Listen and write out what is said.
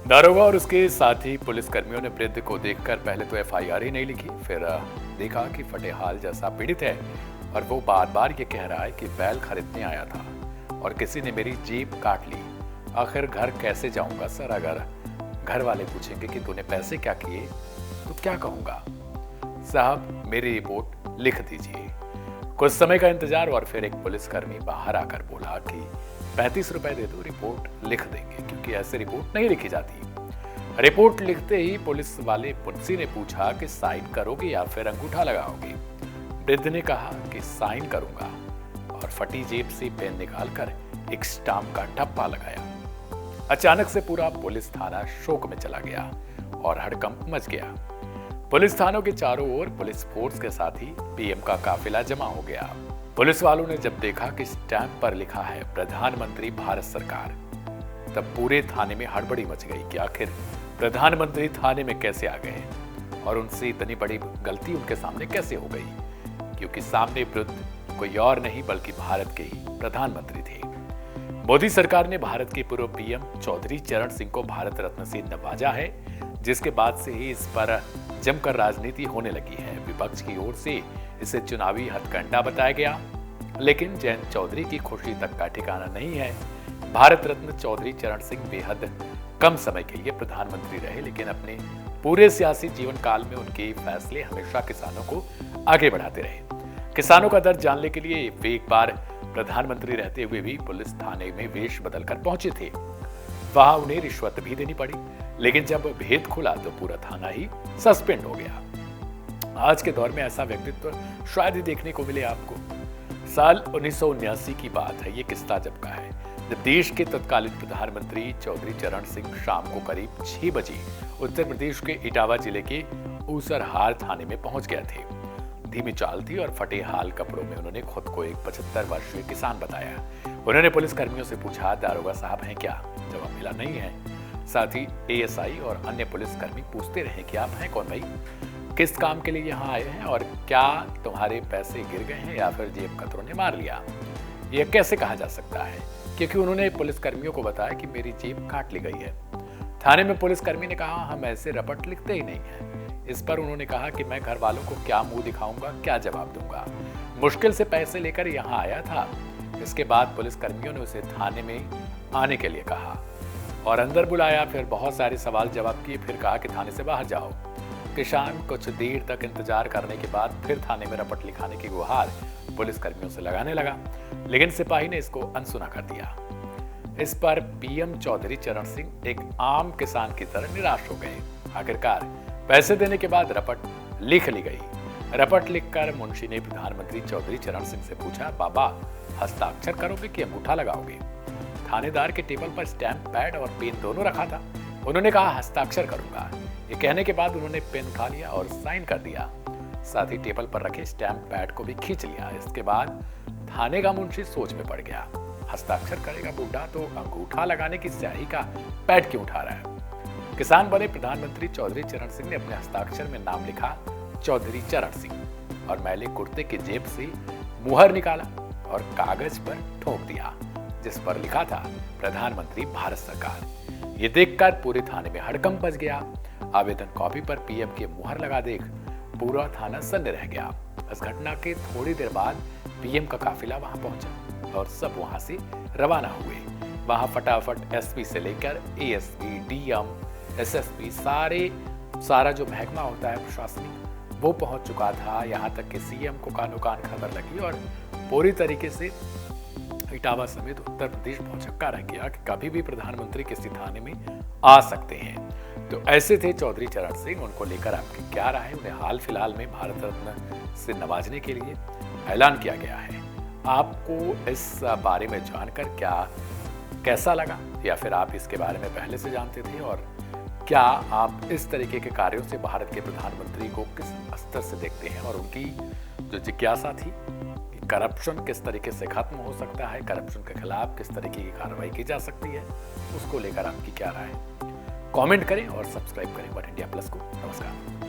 दारोगा और उसके साथी पुलिसकर्मियों ने वृद्ध को देखकर पहले तो एफआईआर ही नहीं लिखी, फिर देखा कि फटे हाल जैसा पीड़ित है और वो बार बार ये कह रहा है कि बैल खरीदने आया था और किसी ने मेरी जेब काट ली। आखिर घर कैसे जाऊंगा सर? अगर घर वाले पूछेंगे कि तूने पैसे क्या किए तो क्या कहूंगा? साहब मेरी रिपोर्ट लिख दीजिए। कुछ समय का इंतजार और फिर एक पुलिसकर्मी बाहर आकर बोला कि 35 रुपए दे दो, रिपोर्ट लिख देंगे, क्योंकि ऐसे रिपोर्ट नहीं लिखी जाती। रिपोर्ट लिखते ही पुलिस वाले मुंशी ने पूछा कि साइन करोगे या फिर अंगूठा लगाओगे? वृद्ध ने कहा कि साइन करूंगा और फटी जेब से पेन निकालकर एक स्टाम्प का ठप्पा लगाया। अचानक से पूरा पुलिस थाना शोक में चला गया और हड़कंप मच गया। पुलिस थानों के चारों ओर पुलिस फोर्स के साथ ही पीएम का काफिला जमा हो गया। पुलिस वालों ने जब देखा कि स्टैंप पर लिखा है प्रधानमंत्री भारत सरकार, तब पूरे थाने में हड़बड़ी मच गई कि आखिर प्रधानमंत्री थाने में कैसे आ गए और उनसे इतनी बड़ी गलती उनके सामने कैसे हो गई, क्योंकि सामने वृद्ध कोई और नहीं बल्कि भारत के ही प्रधानमंत्री थे। मोदी सरकार ने भारत के पूर्व पीएम चौधरी चरण सिंह को भारत रत्न से नवाजा है, जिसके बाद से ही इस पर जमकर राजनीति होने लगी है। विपक्ष की ओर से इसे चुनावी हथकंडा बताया गया, लेकिन जयंत चौधरी की खुशी तक का ठिकाना नहीं है। भारत रत्न चौधरी चरण सिंह बेहद कम समय के लिए प्रधानमंत्री रहे, लेकिन अपने पूरे सियासी जीवन काल में उनके फैसले हमेशा किसानों को आगे बढ़ाते रहे। किसानों का दर्द जानने के लिए वे एक बार प्रधानमंत्री रहते हुए भी पुलिस थाने में वेश बदलकर पहुंचे थे। वहां उन्हें रिश्वत भी देनी पड़ी, लेकिन जब भेद खुला तो पूरा थाना ही सस्पेंड हो गया। आज के दौर में ऐसा व्यक्तित्व शायद ही देखने को मिले आपको। साल 1979 की बात है, ये किस्सा जब का है, जब देश के तत्कालीन प्रधानमंत्री चौधरी चरण सिंह शाम को करीब 6 बजे उत्तर प्रदेश के इटावा जिले के ऊसरहार थाने में पहुंच गए थे। धीमी चाल थी और फटे हाल कपड़ों में उन्होंने खुद को एक 75 वर्षीय किसान बताया। उन्होंने पुलिस कर्मियों से पूछा, दारोगा साहब हैं क्या? जवाब मिला, नहीं है। साथ ही एएसआई और अन्य पुलिसकर्मी पूछते रहे कि आप हैं कौन भाई, किस काम के लिए यहाँ आए हैं और क्या तुम्हारे पैसे गिर गए हैं या फिर जेब कतरों ने मार लिया? यह कैसे कहा जा सकता है, क्योंकि उन्होंने पुलिसकर्मियों को बताया कि मेरी जेब काट ली गई है। थाने में पुलिसकर्मी ने कहा, हम ऐसे रपट लिखते ही नहीं है। इस पर उन्होंने कहा कि मैं घर वालों को क्या मुंह दिखाऊंगा, क्या जवाब दूंगा? मुश्किल से पैसे लेकर यहाँ आया था। इसके बाद पुलिसकर्मियों ने उसे थाने में आने के लिए कहा और अंदर बुलाया, फिर बहुत सारे सवाल जवाब किए, फिर कहा कि थाने से बाहर जाओ। किसान कुछ देर तक इंतजार करने के बाद फिर थाने में रपट लिखाने की गुहार पुलिसकर्मियों से लगाने लगा, लेकिन सिपाही ने इसको अनसुना कर दिया। इस पर पीएम चौधरी चरण सिंह एक आम किसान की तरह निराश हो गए। आखिरकार पैसे देने के बाद रपट लिख ली गई। रपट लिखकर मुंशी ने प्रधानमंत्री चौधरी चरण सिंह से पूछा, बाबा हस्ताक्षर करोगे कि अंगूठा लगाओगे? थानेदार के टेबल पर स्टैंप पैड और पेन दोनों रखा था। उन्होंने कहा, हस्ताक्षर करूंगा। ये कहने के बाद उन्होंने पेन उठा लिया और साइन कर दिया। साथ ही टेबल पर रखे स्टैंप पैड को भी खींच लिया। इसके बाद थाने का मुंशी सोच में पड़ गया, हस्ताक्षर करेगा बूढ़ा तो अंगूठा लगाने की स्याही का पैड क्यों उठा रहा है? किसान बने प्रधानमंत्री चौधरी चरण सिंह ने अपने हस्ताक्षर में नाम लिखा चौधरी चरण सिंह और मैले कुर्ते की जेब से मुहर निकाला और कागज पर ठोक दिया, जिस पर लिखा था प्रधानमंत्री भारत सरकार। ये देखकर पूरे थाने में हड़कंप मच गया। आवेदन कॉपी पर पीएम के मुहर लगा देख पूरा थाना सन्न रह गया। इस घटना के थोड़ी देर बाद पीएम का काफिला वहां पहुंचा और सब वहां से रवाना हुए। वहां फटाफट एसपी से लेकर एएसपी, डीएम, एसएसपी, सारा जो महकमा होता है प्रशासनिक, वो पहुंच चुका था। यहाँ तक कि सीएम को कानो कान खबर लगी और पूरी तरीके से इटावा समेत उत्तर प्रदेश पहुंचक्का रह गया कि कभी भी प्रधानमंत्री किसी थाने में आ सकते हैं। तो ऐसे थे चौधरी चरण सिंह। उनको लेकर आपकी क्या राय है? उन्हें हाल फिलहाल में भारत रत्न से नवाजने के लिए ऐलान किया गया है। आपको इस बारे में जानकर कैसा लगा, या फिर आप इसके बारे में पहले से जानते थे? और क्या आप इस तरीके के कार्यों से भारत के प्रधानमंत्री को किस स्तर से देखते हैं? और उनकी जो जिज्ञासा थी कि करप्शन किस तरीके से खत्म हो सकता है, करप्शन के खिलाफ किस तरीके की कार्रवाई की जा सकती है, उसको लेकर आपकी क्या राय है? कमेंट करें और सब्सक्राइब करें वन इंडिया प्लस को। नमस्कार।